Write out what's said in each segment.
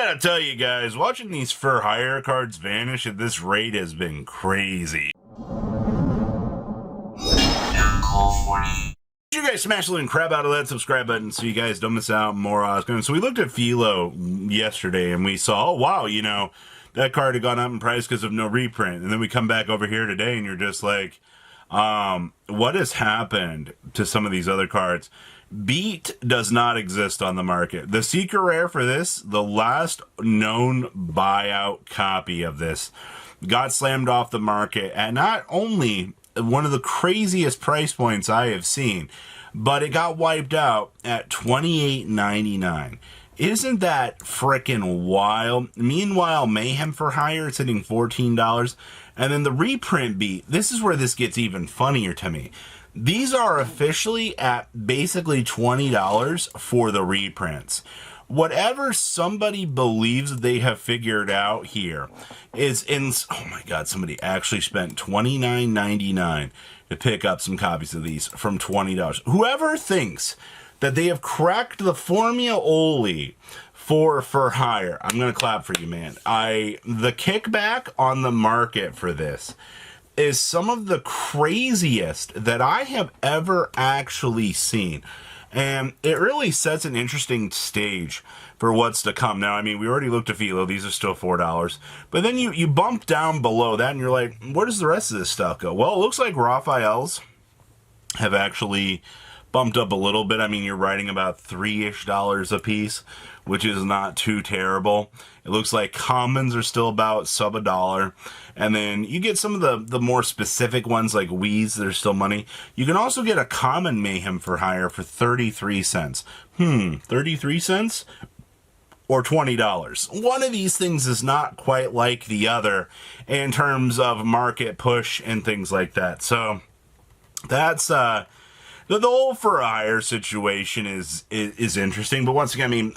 gotta tell you guys, watching these for hire cards vanish at this rate has been crazy. You guys smash the crap out of that subscribe button so you guys don't miss out on more Oscar. So we looked at Philo yesterday and we saw, oh wow, you know, that card had gone up in price because of no reprint. And then we come back over here today and you're just like, what has happened to some of these other cards? Beat does not exist on the market. The secret rare for this, the last known buyout copy of this, got slammed off the market at not only one of the craziest price points I have seen, but it got wiped out at $28.99. Isn't that frickin' wild? Meanwhile, Mayhem for Hire is hitting $14. And then the reprint beat, this is where this gets even funnier to me. These are officially at basically $20 for the reprints. Whatever somebody believes they have figured out here is oh my god, somebody actually spent $29.99 to pick up some copies of these from $20. Whoever thinks that they have cracked the formula for hire, I'm gonna clap for you, man. The kickback on the market for this is some of the craziest that I have ever actually seen. And it really sets an interesting stage for what's to come. Now, I mean, we already looked at Philo. These are still $4. But then you bump down below that and you're like, where does the rest of this stuff go? Well, it looks like Raphael's have actually bumped up a little bit. I mean, you're writing about $3-ish a piece, which is not too terrible. It looks like commons are still about sub $1. And then you get some of the more specific ones like Wheeze that are still money. You can also get a common Mayhem for Hire for 33 cents. 33 cents? Or $20. One of these things is not quite like the other in terms of market push and things like that. So that's the whole for hire situation is interesting, but once again, I mean,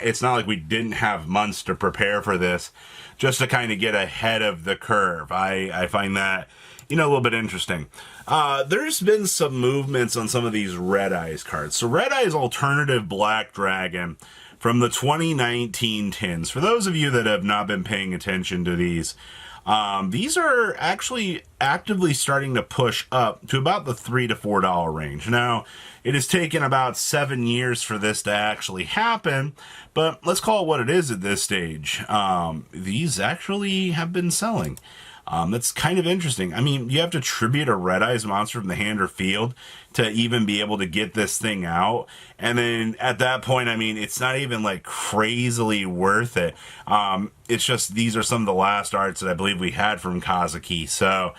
it's not like we didn't have months to prepare for this just to kind of get ahead of the curve. I find that, you know, a little bit interesting. There's been some movements on some of these Red Eyes cards. So Red Eyes Alternative Black Dragon from the 2019 tins. For those of you that have not been paying attention to these are actually actively starting to push up to about the $3 to $4 range. Now, it has taken about 7 years for this to actually happen, but let's call it what it is at this stage. These actually have been selling. That's kind of interesting. I mean, you have to tribute a Red Eyes monster from the hand or field to even be able to get this thing out. And then at that point, I mean, it's not even like crazily worth it. It's just these are some of the last arts that I believe we had from Kazuki. So,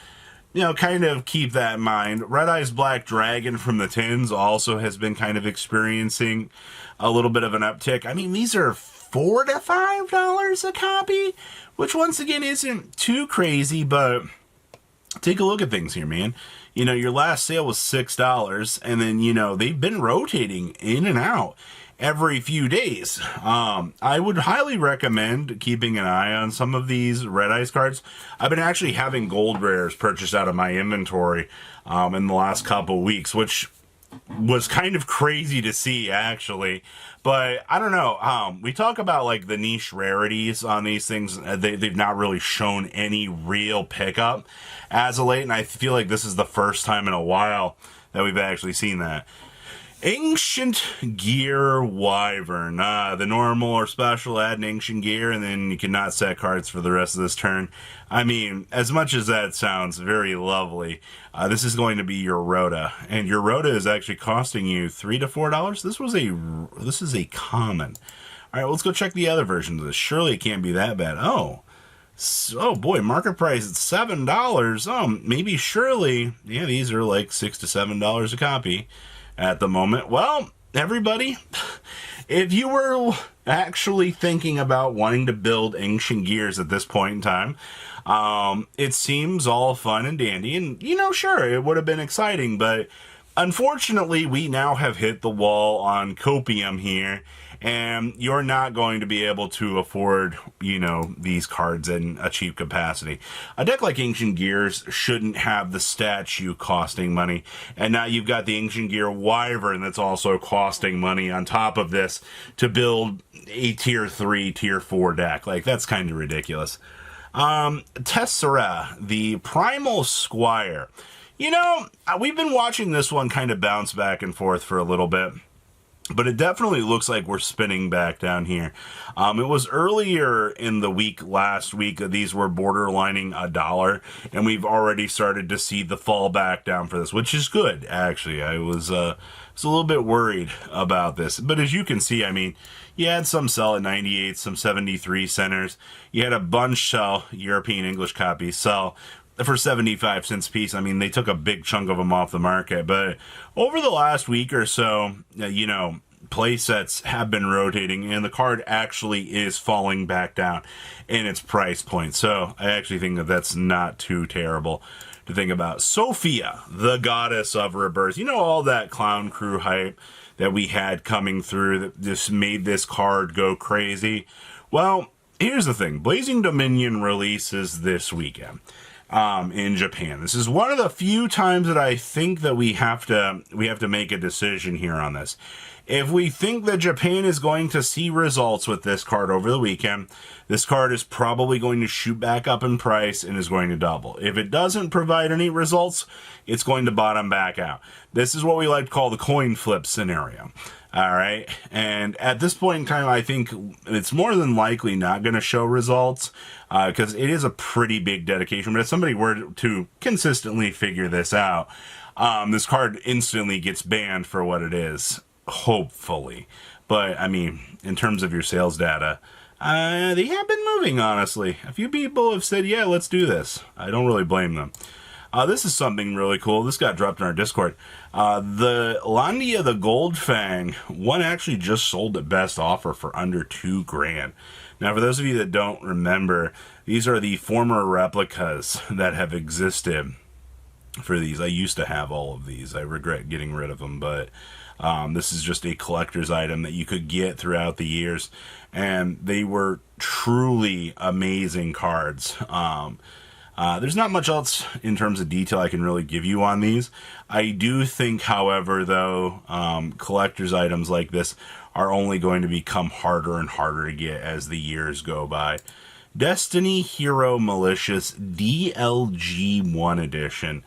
you know, kind of keep that in mind. Red Eyes Black Dragon from the tins also has been kind of experiencing a little bit of an uptick. I mean, these are $4 to $5 a copy, which once again isn't too crazy, but take a look at things here, man. You know, your last sale was $6, and then, you know, they've been rotating in and out every few days. I would highly recommend keeping an eye on some of these Red Eyes cards. I've been actually having gold rares purchased out of my inventory in the last couple weeks, which was kind of crazy to see, actually. But I don't know. We talk about like the niche rarities on these things. They've not really shown any real pickup as of late, and I feel like this is the first time in a while that we've actually seen that. Ancient Gear Wyvern. The normal or special add an Ancient Gear, and then you cannot set cards for the rest of this turn. I mean, as much as that sounds very lovely, this is going to be your Rhoda, and your Rhoda is actually costing you $3 to $4. This is a common. All right, let's go check the other versions of this. Surely it can't be that bad. Oh boy, market price at $7. Maybe surely, yeah, these are like $6 to $7 a copy at the moment. Well, everybody, if you were actually thinking about wanting to build Ancient Gears at this point in time, it seems all fun and dandy, and you know, sure, it would have been exciting, but unfortunately we now have hit the wall on Copium here, and you're not going to be able to afford, these cards in a cheap capacity. A deck like Ancient Gears shouldn't have the statue costing money, and now you've got the Ancient Gear Wyvern that's also costing money on top of this to build a tier 3, tier 4 deck. Like, that's kind of ridiculous. Tessera, the primal squire. We've been watching this one kind of bounce back and forth for a little bit, but it definitely looks like we're spinning back down here. It was earlier in the week, last week, these were borderlining $1, and we've already started to see the fall back down for this, which is good, actually. I was a little bit worried about this, but as you can see, you had some sell at 98, some 73 centers. You had a bunch sell, European English copies sell for 75 cents a piece. They took a big chunk of them off the market, but over the last week or so, play sets have been rotating, and the card actually is falling back down in its price point. So I actually think that that's not too terrible to think about. Sophia, the goddess of rebirth. All that Clown Crew hype that we had coming through that just made this card go crazy. Well, here's the thing. Blazing Dominion releases this weekend. In Japan. This is one of the few times that I think that we have to make a decision here on this. If we think that Japan is going to see results with this card over the weekend, this card is probably going to shoot back up in price and is going to double. If it doesn't provide any results, it's going to bottom back out. This is what we like to call the coin flip scenario. All right. And at this point in time, I think it's more than likely not going to show results because it is a pretty big dedication. But if somebody were to consistently figure this out, this card instantly gets banned for what it is, hopefully. But in terms of your sales data, they have been moving, honestly. A few people have said, yeah, let's do this. I don't really blame them. This is something really cool. This got dropped in our Discord. The Landia the Gold Fang, one actually just sold at best offer for under $2,000. Now, for those of you that don't remember, these are the former replicas that have existed for these. I used to have all of these. I regret getting rid of them, but this is just a collector's item that you could get throughout the years, and they were truly amazing cards. There's not much else in terms of detail I can really give you on these. I do think, however, though, collector's items like this are only going to become harder and harder to get as the years go by. Destiny Hero Malicious DLG1 Edition.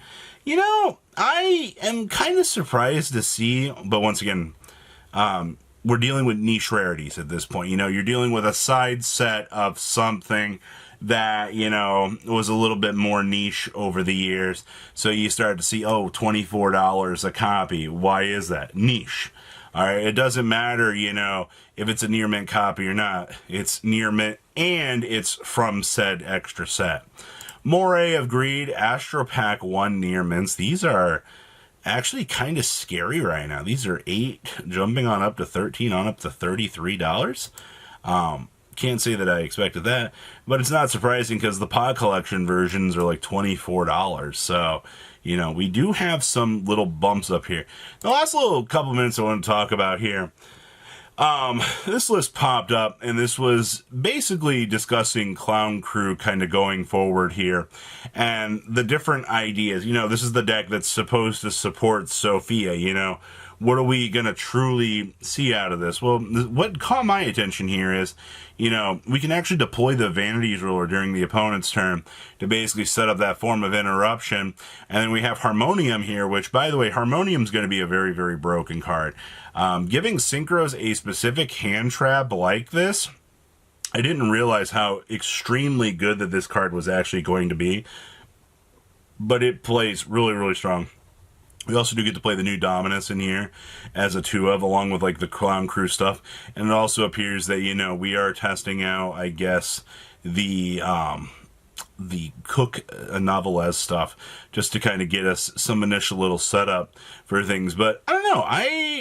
I am kind of surprised to see, but once again, we're dealing with niche rarities at this point. You're dealing with a side set of something that, was a little bit more niche over the years. So you start to see, $24 a copy. Why is that? Niche. All right. It doesn't matter, if it's a near mint copy or not. It's near mint and it's from said extra set. Moray of Greed, Astro Pack 1 near mints. These are actually kind of scary right now. These are 8 jumping on up to 13 on up to $33. Can't say that I expected that, but it's not surprising because the pod collection versions are like $24. So, we do have some little bumps up here. The last little couple minutes I want to talk about here. This list popped up, and this was basically discussing Clown Crew kind of going forward here and the different ideas. This is the deck that's supposed to support Sophia, What are we going to truly see out of this? Well, what caught my attention here is, we can actually deploy the Vanities Ruler during the opponent's turn to basically set up that form of interruption. And then we have Harmonium here, which, by the way, Harmonium's going to be a very, very broken card. Giving Synchros a specific hand trap like this, I didn't realize how extremely good that this card was actually going to be. But it plays really, really strong. We also do get to play the new Dominus in here as a 2-of, along with like the Clown Crew stuff. And it also appears that, we are testing out, I guess, the Cook Novelez stuff just to kind of get us some initial little setup for things. But I don't know.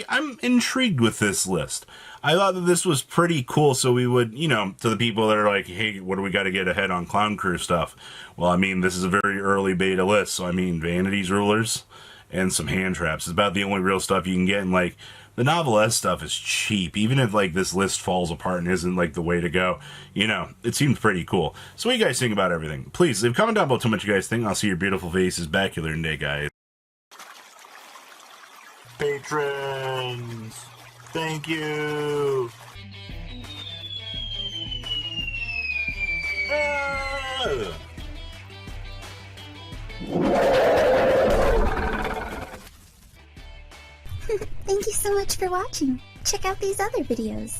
I'm intrigued with this list. I thought that this was pretty cool, so we would, to the people that are like, hey, what do we got to get ahead on Clown Crew stuff? Well, this is a very early beta list, so Vanities Rulers and some hand traps is about the only real stuff you can get in like The novelette stuff is cheap, even if like this list falls apart and isn't like the way to go. You know, it seems pretty cool. So what do you guys think about everything? Please leave a comment down below to what you guys think. I'll see your beautiful faces back here today, guys. Patrons, thank you. Thank you so much for watching. Check out these other videos.